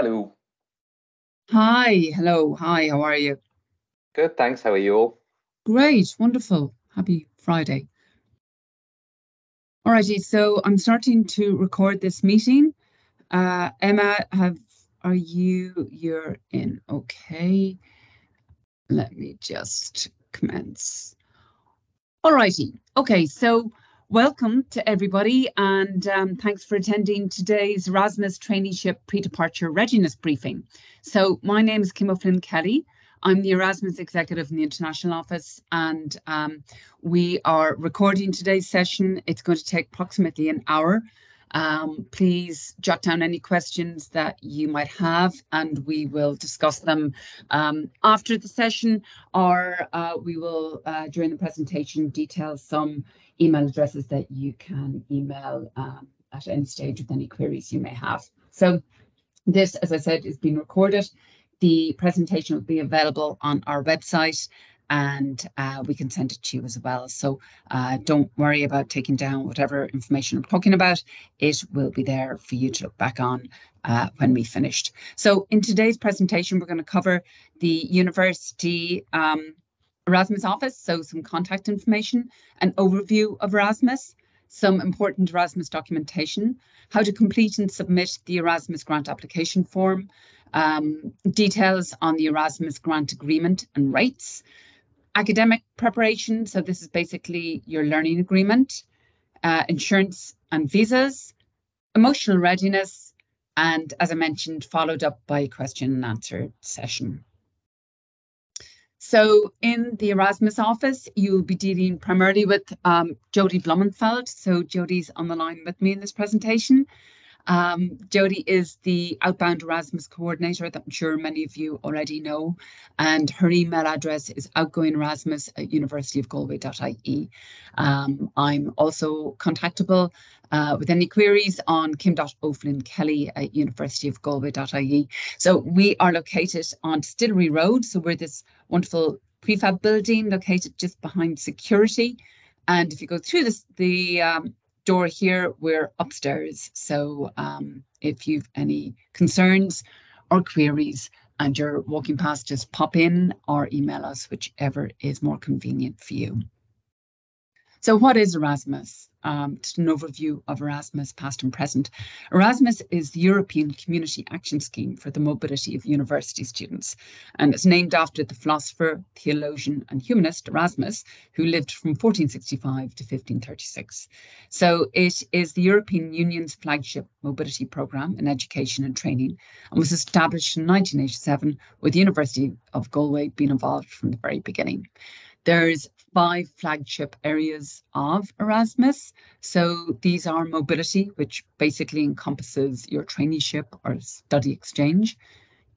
Hello. Hi, hello, hi, how are you? Good, thanks. How are you all? Great, wonderful. Happy Friday. Alrighty, so I'm starting to record this meeting. Emma, you're in? Okay, let me just commence. Alrighty, okay, so welcome to everybody and thanks for attending today's Erasmus Traineeship Pre-Departure Readiness Briefing. So my name is Kim O'Flynn Kelly. I'm the Erasmus Executive in the International Office, and we are recording today's session. It's going to take approximately an hour. Please jot down any questions that you might have, and we will discuss them after the session, or we will, during the presentation, detail some email addresses that you can email at any stage with any queries you may have. So this, as I said, is being recorded. The presentation will be available on our website, and we can send it to you as well. So don't worry about taking down whatever information I'm talking about. It will be there for you to look back on when we finished. So in today's presentation, we're going to cover the university Erasmus office, so some contact information, an overview of Erasmus, some important Erasmus documentation, how to complete and submit the Erasmus grant application form, details on the Erasmus grant agreement and rates, academic preparation, so this is basically your learning agreement, insurance and visas, emotional readiness, and as I mentioned, followed up by a question and answer session. So in the Erasmus office, you'll be dealing primarily with Jodie Blumenfeld. So Jodie's on the line with me in this presentation. Jodie is the outbound Erasmus coordinator that I'm sure many of you already know, and her email address is outgoingerasmus@universityofgalway.ie. I'm also contactable with any queries on kim.o'flynnkelly@universityofgalway.ie. So we are located on Distillery Road, so we're this wonderful prefab building located just behind security. And if you go through the door here, we're upstairs. So if you've any concerns or queries and you're walking past, just pop in or email us, whichever is more convenient for you. So what is Erasmus? Just an overview of Erasmus, past and present. Erasmus is the European Community Action Scheme for the mobility of university students, and it's named after the philosopher, theologian, and humanist Erasmus, who lived from 1465 to 1536. So it is the European Union's flagship mobility programme in education and training, and was established in 1987, with the University of Galway being involved from the very beginning. There's 5 flagship areas of Erasmus. So these are mobility, which basically encompasses your traineeship or study exchange,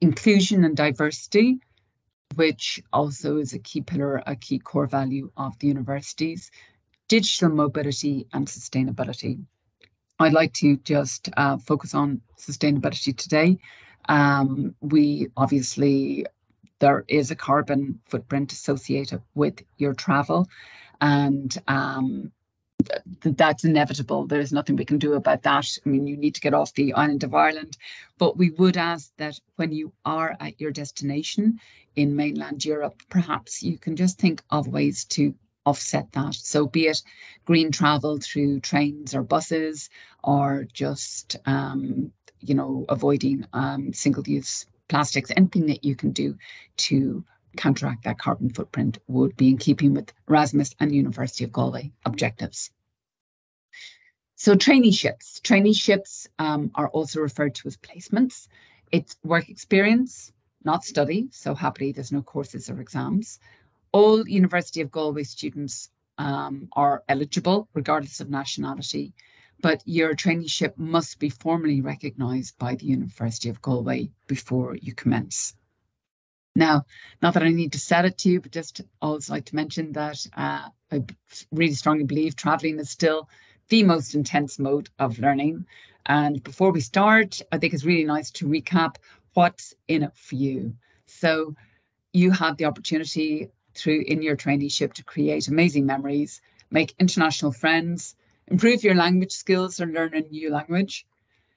inclusion and diversity, which also is a key pillar, a key core value of the universities, digital mobility and sustainability. I'd like to just focus on sustainability today. We obviously, there is a carbon footprint associated with your travel, and that's inevitable. There's nothing we can do about that. I mean, you need to get off the island of Ireland, but we would ask that when you are at your destination in mainland Europe, perhaps you can just think of ways to offset that. So be it green travel through trains or buses, or just avoiding single-use plastics. Anything that you can do to counteract that carbon footprint would be in keeping with Erasmus and University of Galway objectives. So traineeships are also referred to as placements. It's work experience, not study. So happily, there's no courses or exams. All University of Galway students are eligible, regardless of nationality, but your traineeship must be formally recognised by the University of Galway before you commence. Now, not that I need to sell it to you, but just always like to mention that I really strongly believe travelling is still the most intense mode of learning. And before we start, I think it's really nice to recap what's in it for you. So you have the opportunity in your traineeship to create amazing memories, make international friends, improve your language skills or learn a new language,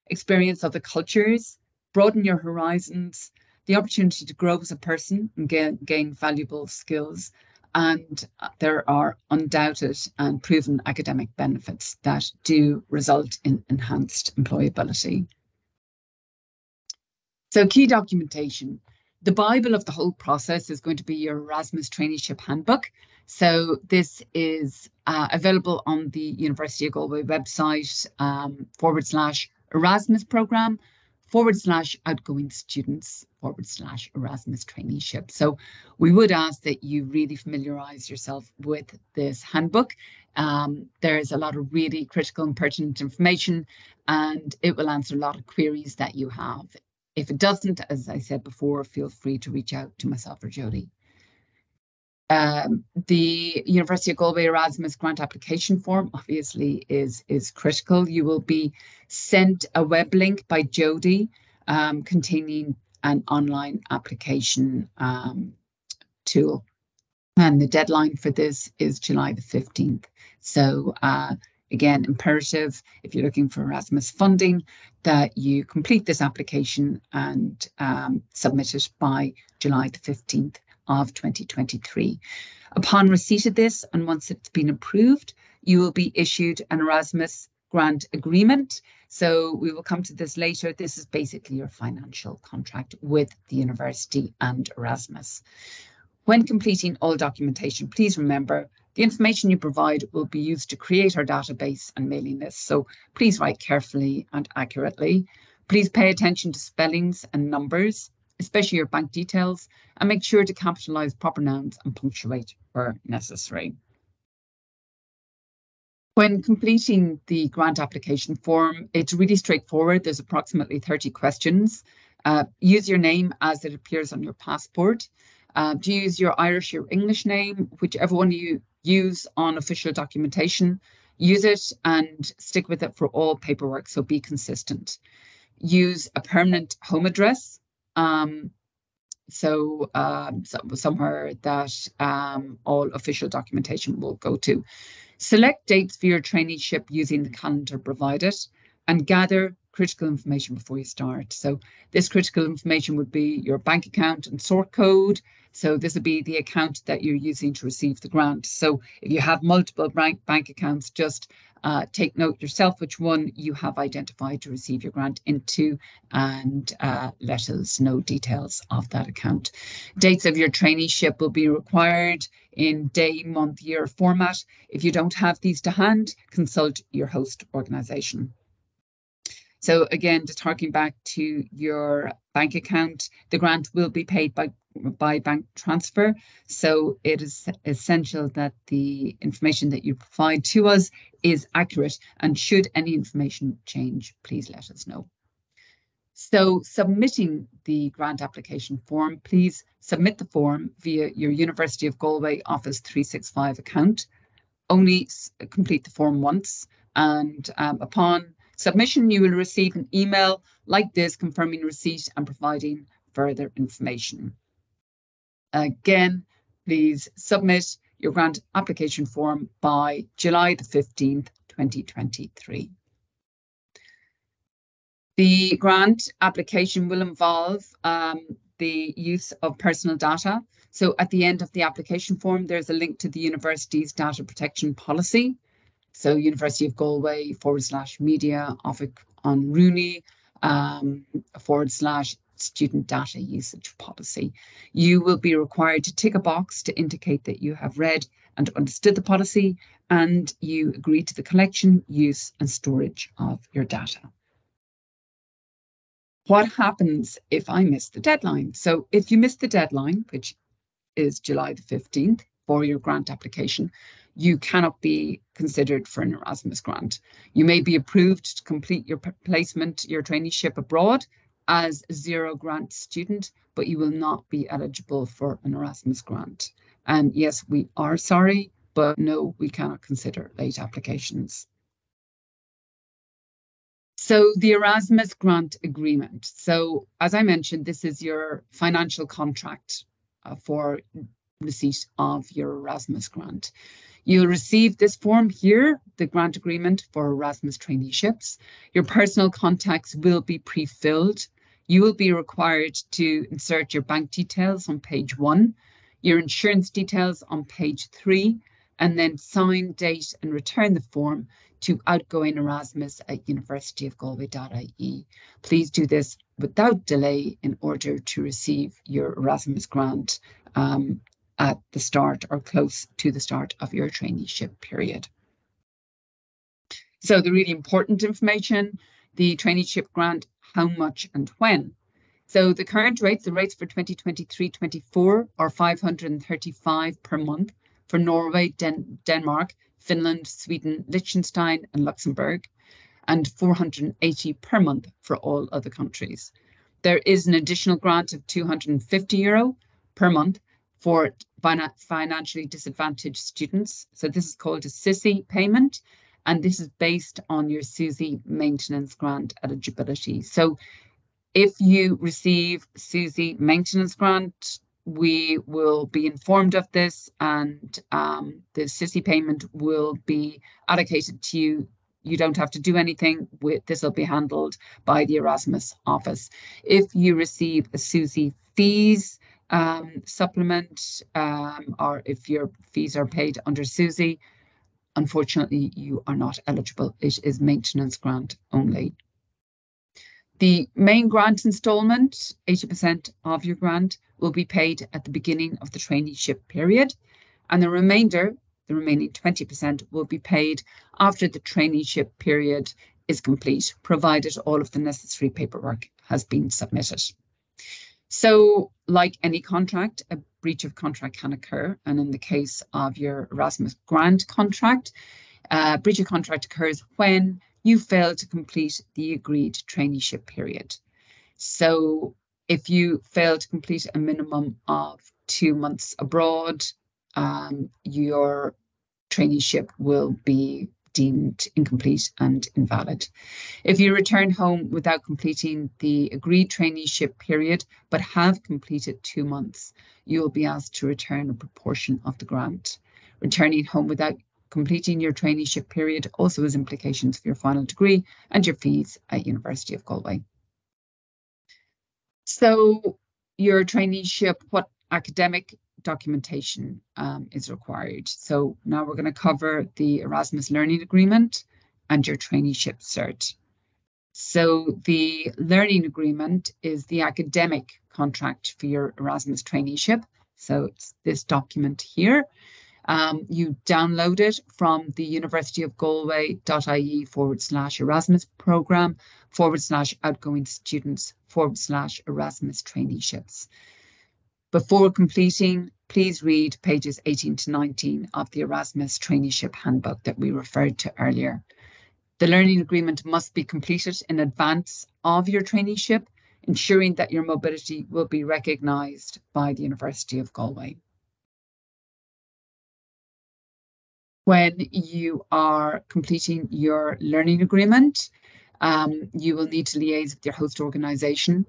experience other cultures, broaden your horizons, the opportunity to grow as a person and gain valuable skills. And there are undoubted and proven academic benefits that do result in enhanced employability. So key documentation. The Bible of the whole process is going to be your Erasmus Traineeship Handbook. So this is available on the University of Galway website /Erasmus program /outgoing students /Erasmus Traineeship. So we would ask that you really familiarize yourself with this handbook. There's a lot of really critical and pertinent information, and it will answer a lot of queries that you have. If it doesn't, as I said before, feel free to reach out to myself or Jodie. The University of Galway Erasmus grant application form obviously is critical. You will be sent a web link by Jodie containing an online application tool. And the deadline for this is July the 15th. So again, imperative if you're looking for Erasmus funding that you complete this application and submit it by July the 15th of 2023. Upon receipt of this, and once it's been approved, you will be issued an Erasmus grant agreement. So we will come to this later. This is basically your financial contract with the university and Erasmus. When completing all documentation, please remember the information you provide will be used to create our database and mailing list. So please write carefully and accurately. Please pay attention to spellings and numbers, especially your bank details, and make sure to capitalize proper nouns and punctuate where necessary. When completing the grant application form, it's really straightforward. There's approximately 30 questions. Use your name as it appears on your passport. Do you use your Irish or English name, whichever one you use on official documentation? Use it and stick with it for all paperwork, so be consistent. Use a permanent home address, somewhere that all official documentation will go to. Select dates for your traineeship using the calendar provided, and gather critical information before you start. So this critical information would be your bank account and sort code. So this would be the account that you're using to receive the grant. So if you have multiple bank accounts, just take note yourself which one you have identified to receive your grant into, and let us know details of that account. Dates of your traineeship will be required in day, month, year format. If you don't have these to hand, consult your host organisation. So again, just harking back to your bank account, the grant will be paid by bank transfer. So it is essential that the information that you provide to us is accurate, and should any information change, please let us know. So submitting the grant application form, please submit the form via your University of Galway Office 365 account. Only complete the form once, and upon submission, you will receive an email like this confirming receipt and providing further information. Again, please submit your grant application form by July the 15th, 2023. The grant application will involve the use of personal data. So at the end of the application form, there's a link to the university's data protection policy. So University of Galway /media on Rooney /student data usage policy. You will be required to tick a box to indicate that you have read and understood the policy, and you agree to the collection, use, and storage of your data. What happens if I miss the deadline? So if you miss the deadline, which is July the 15th for your grant application, you cannot be considered for an Erasmus grant. You may be approved to complete your placement, your traineeship abroad as a zero grant student, but you will not be eligible for an Erasmus grant. And yes, we are sorry, but no, we cannot consider late applications. So the Erasmus grant agreement. So as I mentioned, this is your financial contract for receipt of your Erasmus grant. You'll receive this form here, the grant agreement for Erasmus traineeships. Your personal contacts will be pre-filled. You will be required to insert your bank details on page 1, your insurance details on page 3, and then sign, date, and return the form to outgoing Erasmus at universityofgalway.ie. Please do this without delay in order to receive your Erasmus grant at the start or close to the start of your traineeship period. So the really important information, the traineeship grant, how much and when. So the current rates, the rates for 2023-24 are 535 per month for Norway, Denmark, Finland, Sweden, Liechtenstein, and Luxembourg, and 480 per month for all other countries. There is an additional grant of €250 per month for financially disadvantaged students. So this is called a SISI payment, and this is based on your SUSI maintenance grant eligibility. So if you receive SUSI maintenance grant, we will be informed of this, and the SISI payment will be allocated to you. You don't have to do anything. This will be handled by the Erasmus office. If you receive a SUSI fees supplement, or if your fees are paid under SUSI, unfortunately, you are not eligible. It is maintenance grant only. The main grant instalment, 80% of your grant, will be paid at the beginning of the traineeship period, and the remaining 20% will be paid after the traineeship period is complete, provided all of the necessary paperwork has been submitted. So, like any contract, a breach of contract can occur, and in the case of your Erasmus grant contract, breach of contract occurs when you fail to complete the agreed traineeship period. So if you fail to complete a minimum of 2 months abroad, your traineeship will be deemed incomplete and invalid. If you return home without completing the agreed traineeship period, but have completed 2 months, you will be asked to return a proportion of the grant. Returning home without completing your traineeship period also has implications for your final degree and your fees at University of Galway. So your traineeship, what academic documentation is required? So now we're going to cover the Erasmus Learning Agreement and your traineeship cert. So the learning agreement is the academic contract for your Erasmus traineeship. So it's this document here. You download it from the universityofgalway.ie/Erasmus program /outgoing students /Erasmus traineeships. Before completing, please read pages 18 to 19 of the Erasmus traineeship handbook that we referred to earlier. The learning agreement must be completed in advance of your traineeship, ensuring that your mobility will be recognised by the University of Galway. When you are completing your learning agreement, you will need to liaise with your host organisation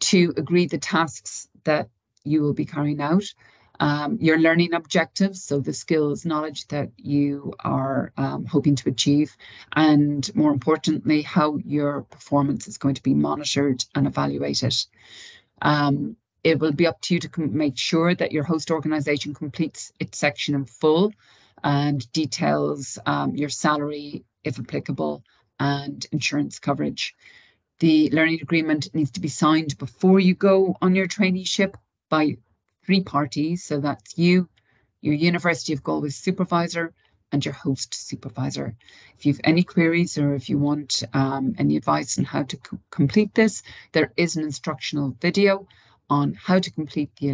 to agree the tasks that you will be carrying out, your learning objectives, so the skills, knowledge that you are hoping to achieve, and more importantly, how your performance is going to be monitored and evaluated. It will be up to you to make sure that your host organisation completes its section in full and details your salary, if applicable, and insurance coverage. The learning agreement needs to be signed before you go on your traineeship by 3 parties. So that's you, your University of Galway supervisor, and your host supervisor. If you have any queries or if you want any advice on how to complete this, there is an instructional video on how to complete the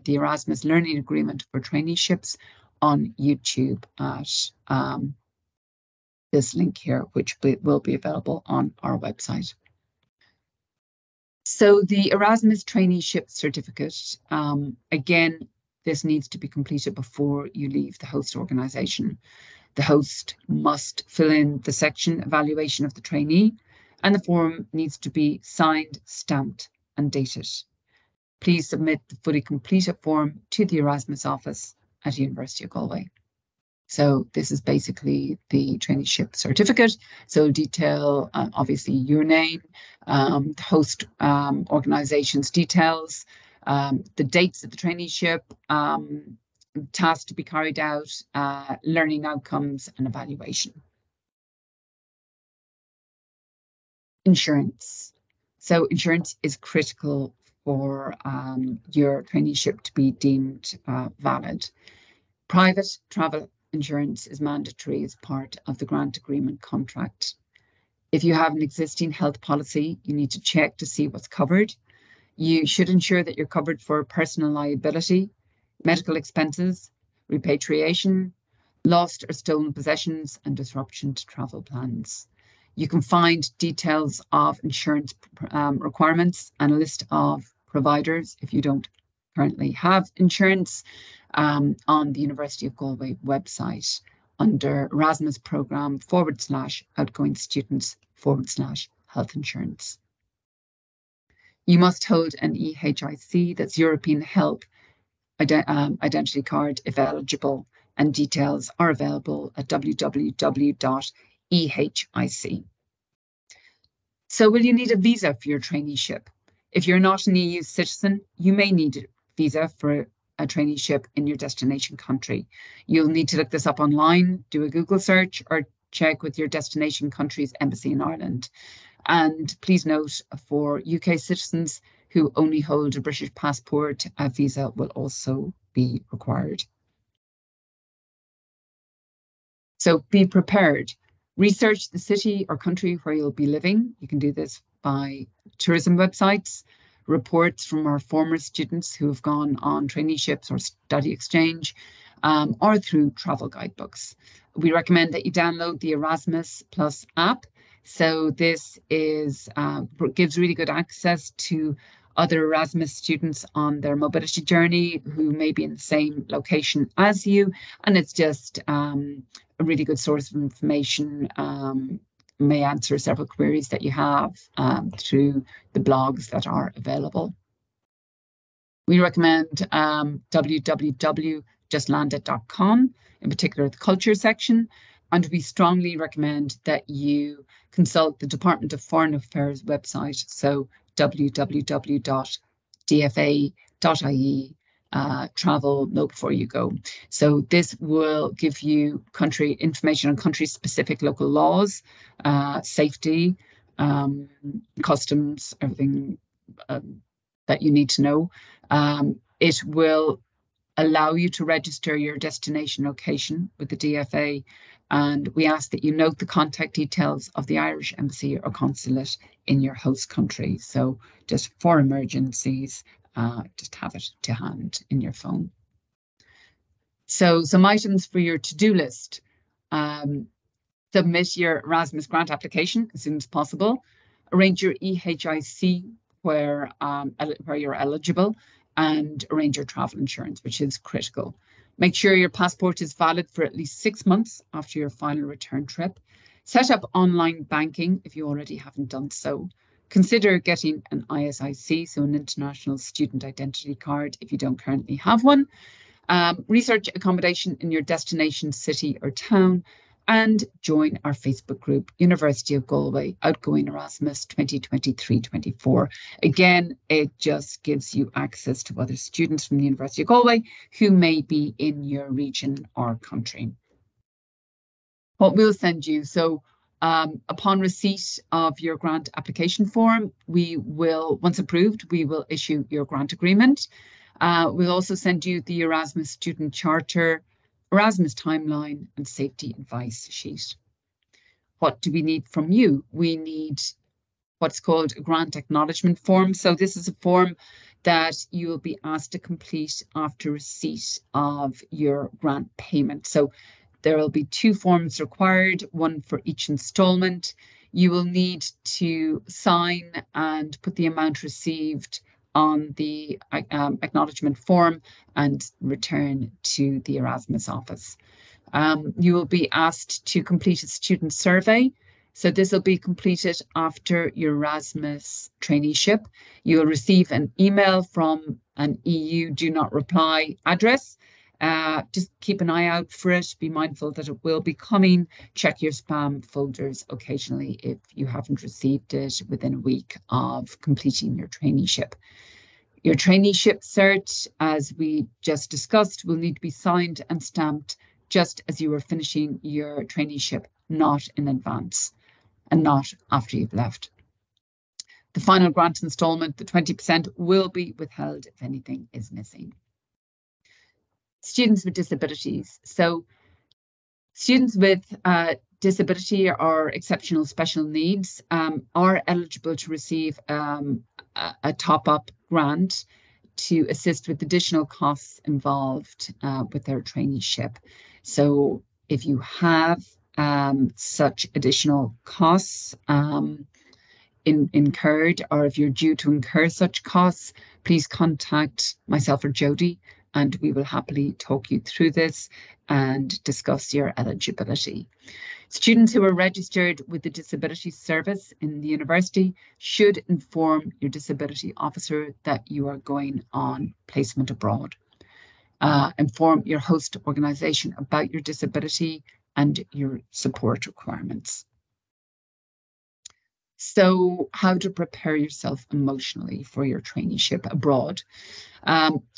Erasmus Learning Agreement for traineeships on YouTube at this link here, which will be available on our website. So the Erasmus Traineeship Certificate, again, this needs to be completed before you leave the host organisation. The host must fill in the section evaluation of the trainee, and the form needs to be signed, stamped, and dated. Please submit the fully completed form to the Erasmus office at University of Galway. So this is basically the traineeship certificate. So detail, obviously, your name, the host organization's details, the dates of the traineeship, tasks to be carried out, learning outcomes, and evaluation. Insurance. So insurance is critical for your traineeship to be deemed valid. Private travel insurance is mandatory as part of the grant agreement contract. If you have an existing health policy, you need to check to see what's covered. You should ensure that you're covered for personal liability, medical expenses, repatriation, lost or stolen possessions, and disruption to travel plans. You can find details of insurance requirements and a list of providers if you don't currently have insurance on the University of Galway website under Erasmus program /outgoing students /health insurance. You must hold an EHIC, that's European Help Identity Card, if eligible, and details are available at www.ehic. So will you need a visa for your traineeship? If you're not an EU citizen, you may need a visa for a traineeship in your destination country. You'll need to look this up online, do a Google search, or check with your destination country's embassy in Ireland. And please note, for UK citizens who only hold a British passport, a visa will also be required. So be prepared. Research the city or country where you'll be living. You can do this by tourism websites, reports from our former students who have gone on traineeships or study exchange, or through travel guidebooks. We recommend that you download the Erasmus Plus app. So this is gives really good access to other Erasmus students on their mobility journey who may be in the same location as you. And it's just a really good source of information, may answer several queries that you have through the blogs that are available. We recommend www.justlanded.com, in particular the culture section, and we strongly recommend that you consult the Department of Foreign Affairs website, so www.dfa.ie, travel, know before you go. So this will give you country information on country-specific local laws, safety, customs, everything that you need to know. It will allow you to register your destination location with the DFA, and we ask that you note the contact details of the Irish Embassy or Consulate in your host country. So just for emergencies, just have it to hand in your phone. So some items for your to-do list. Submit your Erasmus grant application as soon as possible. Arrange your EHIC where you're eligible, and arrange your travel insurance, which is critical. Make sure your passport is valid for at least 6 months after your final return trip. Set up online banking if you already haven't done so. Consider getting an ISIC, so an International Student Identity Card, if you don't currently have one. Research accommodation in your destination city or town, and join our Facebook group, University of Galway Outgoing Erasmus 2023-24. Again, it just gives you access to other students from the University of Galway who may be in your region or country. What we'll send you, so upon receipt of your grant application form, we will, once approved, we will issue your grant agreement. We'll also send you the Erasmus Student Charter, Erasmus Timeline, and Safety Advice Sheet. What do we need from you? We need what's called a grant acknowledgement form. So this is a form that you will be asked to complete after receipt of your grant payment. So there will be 2 forms required, one for each installment. You will need to sign and put the amount received on the acknowledgement form and return to the Erasmus office. You will be asked to complete a student survey. So this will be completed after your Erasmus traineeship. You will receive an email from an EU do not reply address just keep an eye out for it. Be mindful that it will be coming. Check your spam folders occasionally if you haven't received it within a week of completing your traineeship. Your traineeship cert, as we just discussed, will need to be signed and stamped just as you were finishing your traineeship, not in advance and not after you've left. The final grant instalment, the 20%, will be withheld if anything is missing. Students with disabilities. So students with disability or exceptional special needs are eligible to receive a top-up grant to assist with additional costs involved with their traineeship. So if you have such additional costs incurred, or if you're due to incur such costs, please contact myself or Jody, and we will happily talk you through this and discuss your eligibility. Students who are registered with the Disability Service in the university should inform your disability officer that you are going on placement abroad. Inform your host organisation about your disability and your support requirements. So, how to prepare yourself emotionally for your traineeship abroad.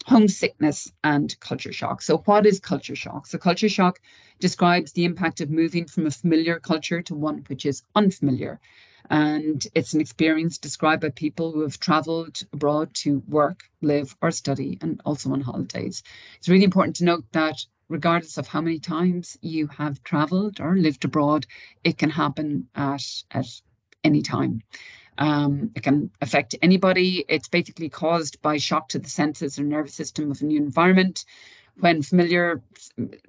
Homesickness and culture shock. So what is culture shock? So culture shock describes the impact of moving from a familiar culture to one which is unfamiliar. And it's an experience described by people who have travelled abroad to work, live, or study, and also on holidays. It's really important to note that regardless of how many times you have travelled or lived abroad, it can happen at any time. It can affect anybody. It's basically caused by shock to the senses or nervous system of a new environment when familiar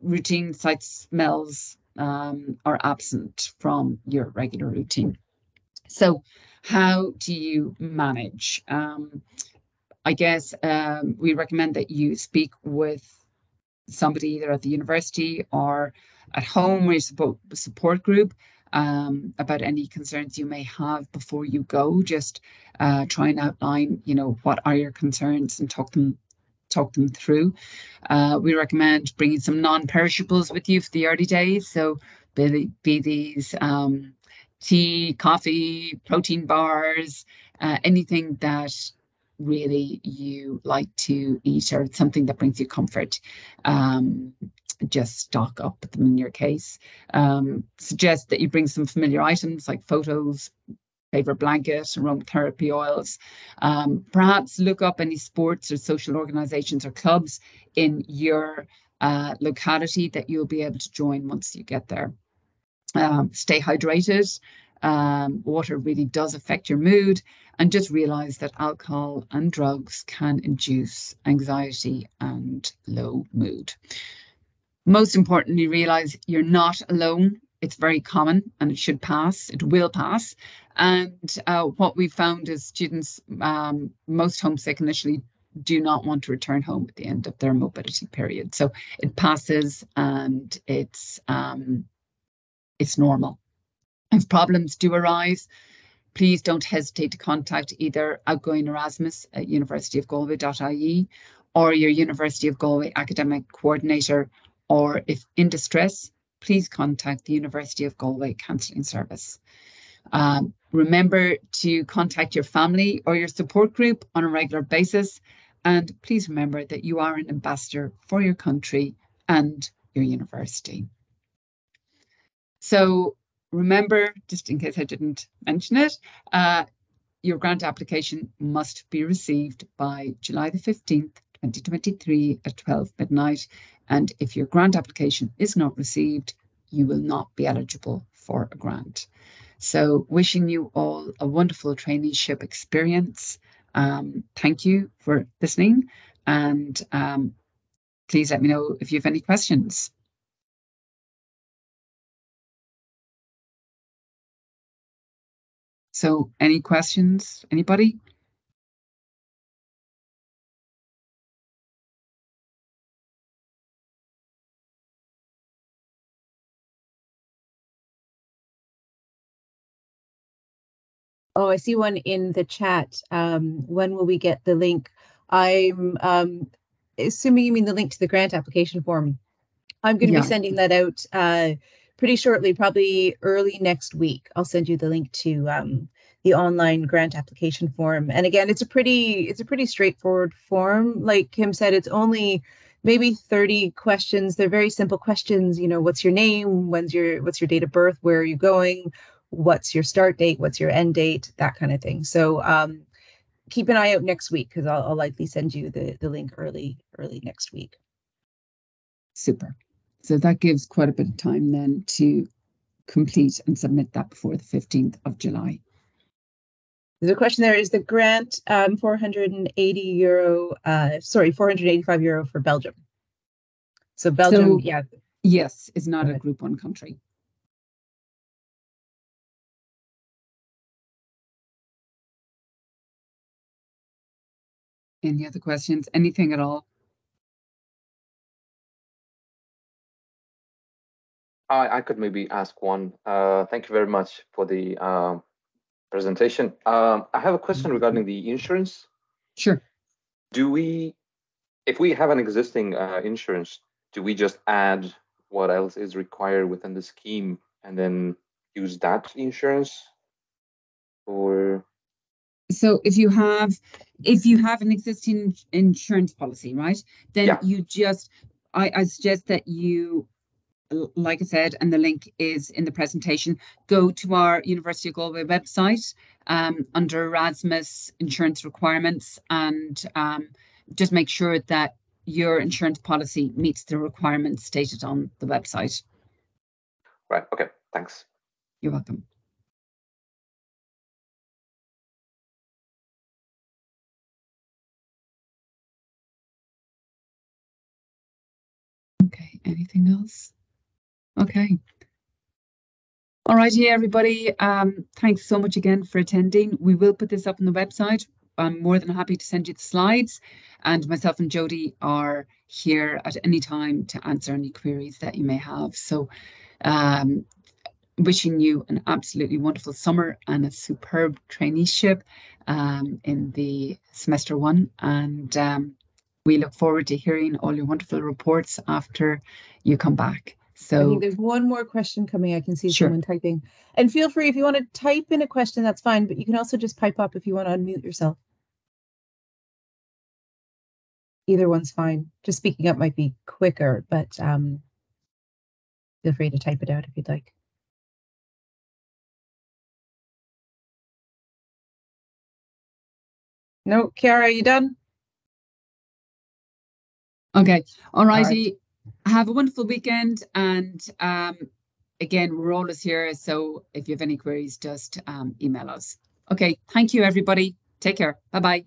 routine sights, smells are absent from your regular routine. So how do you manage? I guess we recommend that you speak with somebody either at the university or at home or your support group about any concerns you may have before you go. Just try and outline, what are your concerns and talk them through. We recommend bringing some non-perishables with you for the early days. So be these tea, coffee, protein bars, anything that really you like to eat or something that brings you comfort. Just stock up with them in your case. Suggest that you bring some familiar items like photos, favorite blanket, aromatherapy oils. Perhaps look up any sports or social organizations or clubs in your locality that you'll be able to join once you get there. Stay hydrated. Water really does affect your mood, and just realize that alcohol and drugs can induce anxiety and low mood. Most importantly, realize you're not alone. It's very common and it should pass. It will pass. And what we found is students, most homesick initially, do not want to return home at the end of their mobility period. So it passes and it's normal. If problems do arise, please don't hesitate to contact either outgoing Erasmus at universityofgalway.ie or your University of Galway academic coordinator, or if in distress, please contact the University of Galway Counselling Service. Remember to contact your family or your support group on a regular basis, and please remember that you are an ambassador for your country and your university. So remember, just in case I didn't mention it, your grant application must be received by July the 15th, 2023 at 12 midnight. And if your grant application is not received, you will not be eligible for a grant. So wishing you all a wonderful traineeship experience. Thank you for listening, and please let me know if you have any questions. So any questions, anybody? Oh, I see one in the chat. When will we get the link? I'm assuming you mean the link to the grant application form, I'm going to be sending that out pretty shortly, probably early next week. I'll send you the link to the online grant application form. And again, it's a pretty straightforward form. Like Kim said, it's only maybe 30 questions. They're very simple questions. You know, what's your name? What's your date of birth? Where are you going? What's your start date? What's your end date? That kind of thing. So keep an eye out next week, because I'll likely send you the link early next week. Super. So that gives quite a bit of time then to complete and submit that before the 15th of July. There's a question there. Is the grant €485 for Belgium? So Belgium, yeah. Yes, is not a Group 1 country. Any other questions? Anything at all? I could maybe ask one. Thank you very much for the presentation. I have a question regarding the insurance. Sure. If we have an existing insurance, do we just add what else is required within the scheme and then use that insurance? Or so if you have an existing insurance policy, right, then you just I suggest that you, like I said, and the link is in the presentation, go to our University of Galway website under Erasmus insurance requirements, and just make sure that your insurance policy meets the requirements stated on the website. Right. Okay. Thanks. You're welcome. Okay. Anything else? Okay. All righty, everybody. Thanks so much again for attending. We will put this up on the website. I'm more than happy to send you the slides, and myself and Jody are here at any time to answer any queries that you may have. So wishing you an absolutely wonderful summer and a superb traineeship in the semester 1, and we look forward to hearing all your wonderful reports after you come back. So I think there's one more question coming. I can see someone typing. And feel free, if you want to type in a question, that's fine, but you can also just pipe up if you want to unmute yourself. Either one's fine. Just speaking up might be quicker, but feel free to type it out if you'd like. No, Chiara, are you done? Okay. All righty. Have a wonderful weekend. And again, we're always here. So if you have any queries, just email us. Okay. Thank you, everybody. Take care. Bye-bye.